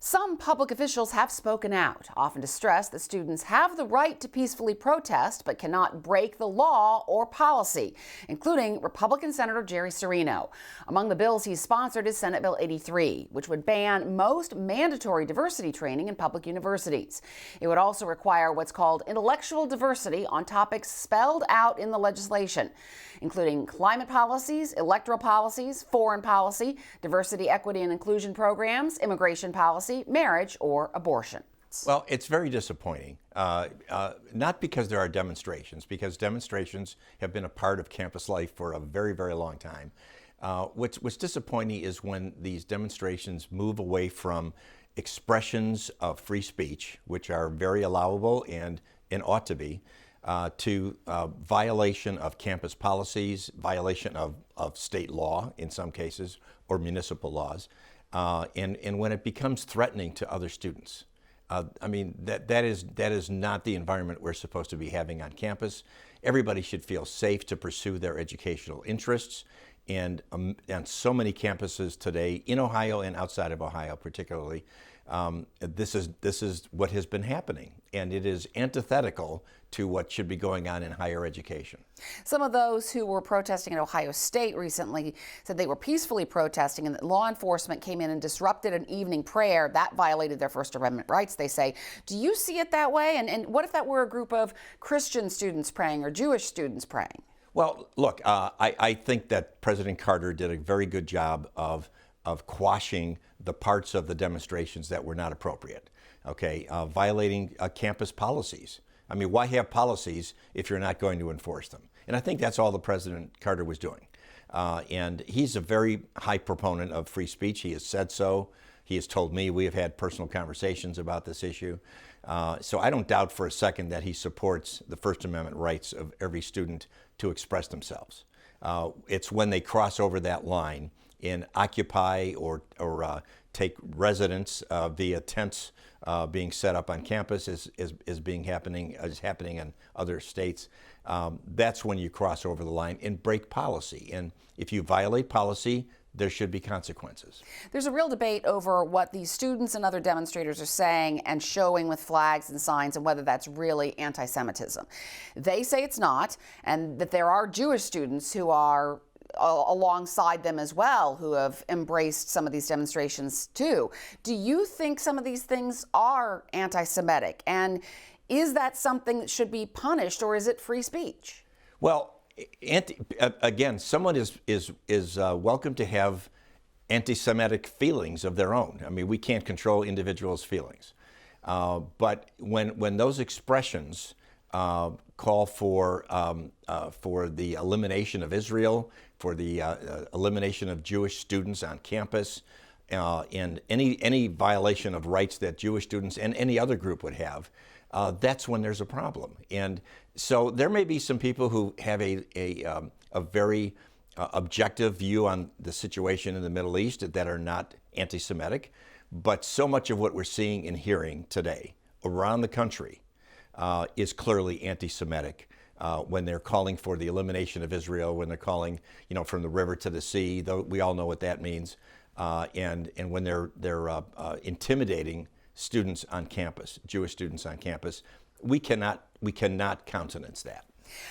Some public officials have spoken out, often to stress that students have the right to peacefully protest but cannot break the law or policy, including Republican Senator Jerry Cirino. Among the bills he's sponsored is Senate Bill 83, which would ban most mandatory diversity training in public universities. It would also require what's called intellectual diversity on topics spelled out in the legislation, including climate policies, electoral policies, foreign policy, diversity, equity, and inclusion programs, immigration policy, marriage, or abortion. Well, it's very disappointing, not because there are demonstrations, because demonstrations have been a part of campus life for a very, very long time. What's disappointing is when these demonstrations move away from expressions of free speech, which are very allowable and ought to be, to violation of campus policies, violation of state law in some cases, or municipal laws, and when it becomes threatening to other students. I mean, that is not the environment we're supposed to be having on campus. Everybody should feel safe to pursue their educational interests. And on so many campuses today, in Ohio and outside of Ohio particularly, this is what has been happening, and it is antithetical to what should be going on in higher education. Some of those who were protesting at Ohio State recently said they were peacefully protesting and that law enforcement came in and disrupted an evening prayer. That violated their First Amendment rights, they say. Do you see it that way? And what if that were a group of Christian students praying or Jewish students praying? Well, look, I think that President Carter did a very good job of quashing the parts of the demonstrations that were not appropriate, okay? Violating campus policies. I mean, why have policies if you're not going to enforce them? And I think that's all the President Carter was doing. And he's a very high proponent of free speech. He has said so. He has told me. We have had personal conversations about this issue. So I don't doubt for a second that he supports the First Amendment rights of every student to express themselves. It's when they cross over that line and occupy or take residence via tents being set up on campus is happening in other states. That's when you cross over the line and break policy. And if you violate policy, there should be consequences. There's a real debate over what these students and other demonstrators are saying and showing with flags and signs and whether that's really anti-Semitism. They say it's not, and that there are Jewish students who are alongside them as well who have embraced some of these demonstrations too. Do you think some of these things are anti-Semitic? And is that something that should be punished, or is it free speech? Well, again, someone is welcome to have anti-Semitic feelings of their own. I mean, we can't control individuals' feelings. But when those expressions call for the elimination of Israel, for the elimination of Jewish students on campus, and any violation of rights that Jewish students and any other group would have, that's when there's a problem. And so there may be some people who have a very objective view on the situation in the Middle East that are not anti-Semitic, but so much of what we're seeing and hearing today around the country is clearly anti-Semitic. When they're calling for the elimination of Israel, when they're calling, from the river to the sea, though we all know what that means, and when they're intimidating students on campus, Jewish students on campus, we cannot countenance that.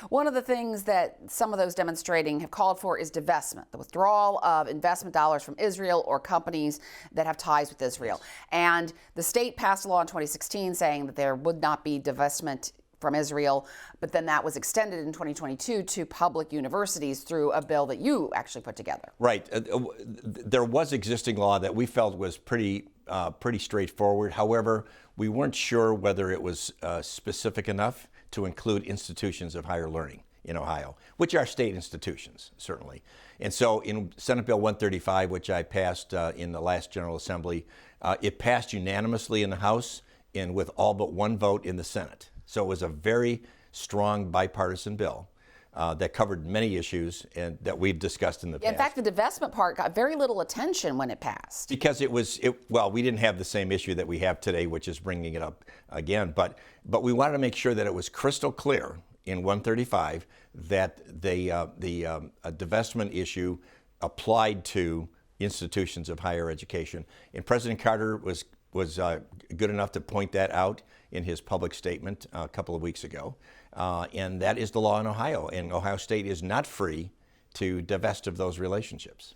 One of the things that some of those demonstrating have called for is divestment, the withdrawal of investment dollars from Israel or companies that have ties with Israel. And the state passed a law in 2016 saying that there would not be divestment from Israel, but then that was extended in 2022 to public universities through a bill that you actually put together. Right. There was existing law that we felt was pretty straightforward. However, we weren't sure whether it was specific enough to include institutions of higher learning in Ohio, which are state institutions, certainly. And so in Senate Bill 135, which I passed in the last General Assembly, it passed unanimously in the House and with all but one vote in the Senate. So it was a very strong bipartisan bill that covered many issues and that we've discussed in the past. In fact, the divestment part got very little attention when it passed. Because we didn't have the same issue that we have today, which is bringing it up again. But we wanted to make sure that it was crystal clear in 135 that the divestment issue applied to institutions of higher education. And President Carter was was good enough to point that out in his public statement a couple of weeks ago. And that is the law in Ohio. And Ohio State is not free to divest of those relationships.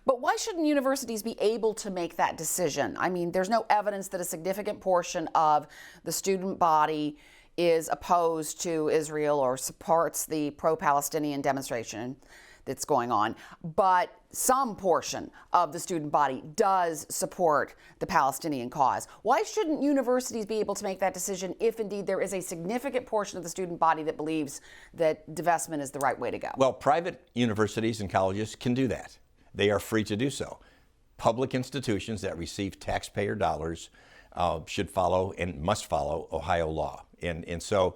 But why shouldn't universities be able to make that decision? I mean, there's no evidence that a significant portion of the student body is opposed to Israel or supports the pro-Palestinian demonstration that's going on, but some portion of the student body does support the Palestinian cause. Why shouldn't universities be able to make that decision if indeed there is a significant portion of the student body that believes that divestment is the right way to go? Well, private universities and colleges can do that. They are free to do so. Public institutions that receive taxpayer dollars should follow and must follow Ohio law. And so,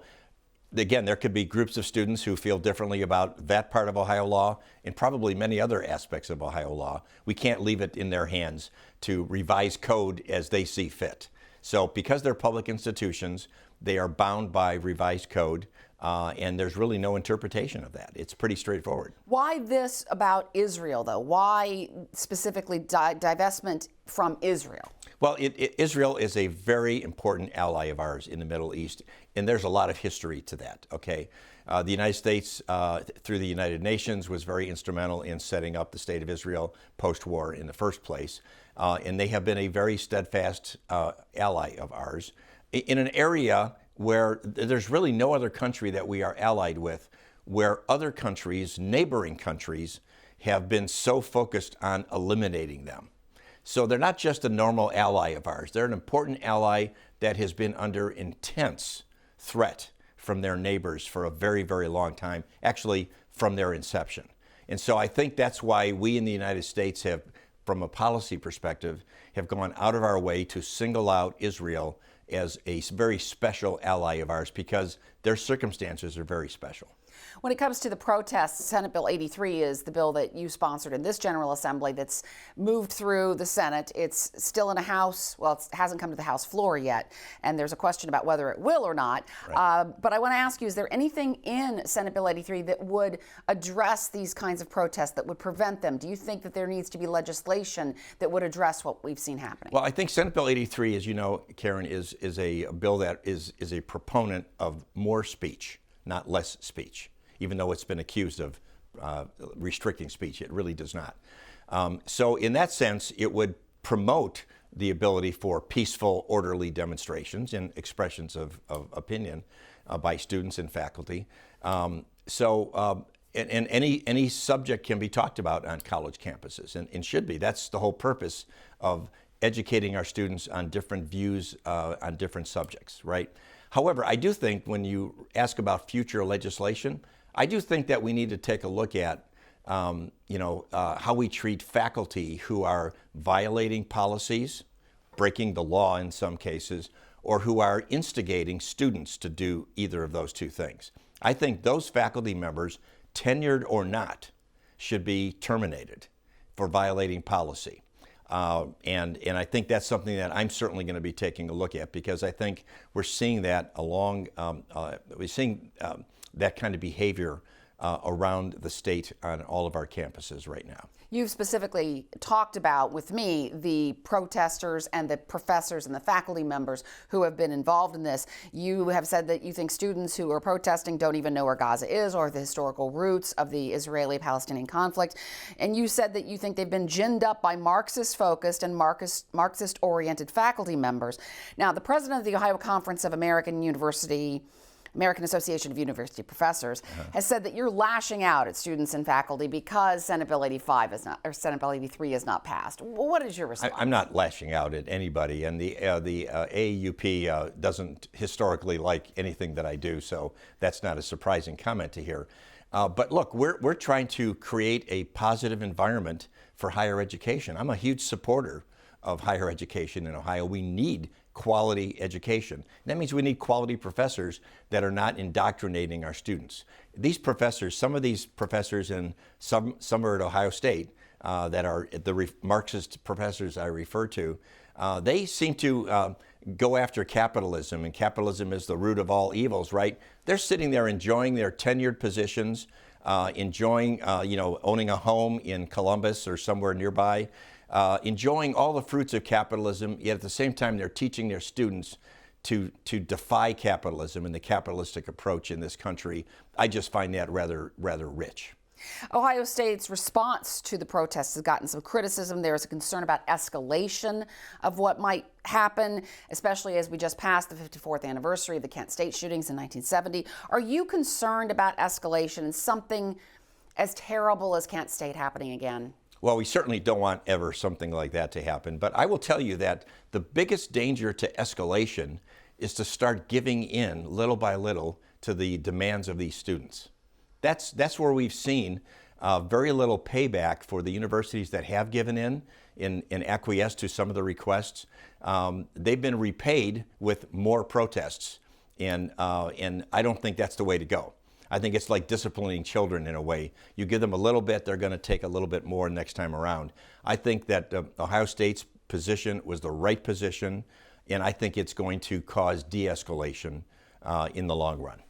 again, there could be groups of students who feel differently about that part of Ohio law and probably many other aspects of Ohio law. We can't leave it in their hands to revise code as they see fit. So because they're public institutions, they are bound by revised code, and there's really no interpretation of that. It's pretty straightforward. Why this about Israel, though? Why specifically divestment from Israel? Well, Israel is a very important ally of ours in the Middle East, and there's a lot of history to that, okay? The United States, through the United Nations, was very instrumental in setting up the State of Israel post-war in the first place, and they have been a very steadfast ally of ours in an area where there's really no other country that we are allied with, where other countries, neighboring countries, have been so focused on eliminating them. So they're not just a normal ally of ours. They're an important ally that has been under intense threat from their neighbors for a very, very long time, actually from their inception. And so I think that's why we in the United States have, from a policy perspective, have gone out of our way to single out Israel as a very special ally of ours because their circumstances are very special. When it comes to the protests, Senate Bill 83 is the bill that you sponsored in this General Assembly that's moved through the Senate. It's still in a House, well, it hasn't come to the House floor yet, and there's a question about whether it will or not. Right. But I want to ask you, is there anything in Senate Bill 83 that would address these kinds of protests, that would prevent them? Do you think that there needs to be legislation that would address what we've seen happening? Well, I think Senate Bill 83, as you know, Karen, is a bill that is a proponent of more speech, not less speech. Even though it's been accused of restricting speech, it really does not. So in that sense, it would promote the ability for peaceful, orderly demonstrations and expressions of opinion by students and faculty. And any subject can be talked about on college campuses and should be. That's the whole purpose of educating our students on different views on different subjects, right? However, I do think when you ask about future legislation, I do think that we need to take a look at, how we treat faculty who are violating policies, breaking the law in some cases, or who are instigating students to do either of those two things. I think those faculty members, tenured or not, should be terminated for violating policy. And I think that's something that I'm certainly going to be taking a look at because I think we're seeing that that kind of behavior around the state on all of our campuses right now. You've specifically talked about with me the protesters and the professors and the faculty members who have been involved in this. You have said that you think students who are protesting don't even know where Gaza is or the historical roots of the Israeli-Palestinian conflict. And you said that you think they've been ginned up by Marxist-focused and Marxist-oriented faculty members. Now, the president of the Ohio Conference of American Association of University Professors has said that you're lashing out at students and faculty because Senate Bill 85 is not, or Senate Bill 83 is not passed. What is your response? I'm not lashing out at anybody, and the AAUP doesn't historically like anything that I do, so that's not a surprising comment to hear. But look, we're trying to create a positive environment for higher education. I'm a huge supporter of higher education in Ohio. We need quality education. That means we need quality professors that are not indoctrinating our students. These professors, some of these professors, and some are at Ohio State, that are the Marxist professors I refer to, they seem to go after capitalism, and capitalism is the root of all evils, right? They're sitting there enjoying their tenured positions, enjoying, owning a home in Columbus or somewhere nearby. enjoying all the fruits of capitalism, yet at the same time they're teaching their students to defy capitalism and the capitalistic approach in this country. I just find that rather rich. Ohio State's response to the protests has gotten some criticism. There is a concern about escalation of what might happen, especially as we just passed the 54th anniversary of the Kent State shootings in 1970. Are you concerned about escalation and something as terrible as Kent State happening again? Well, we certainly don't want ever something like that to happen. But I will tell you that the biggest danger to escalation is to start giving in little by little to the demands of these students. That's where we've seen very little payback for the universities that have given in acquiesced to some of the requests. They've been repaid with more protests, and I don't think that's the way to go. I think it's like disciplining children in a way. You give them a little bit, they're going to take a little bit more next time around. I think that Ohio State's position was the right position, and I think it's going to cause de-escalation in the long run.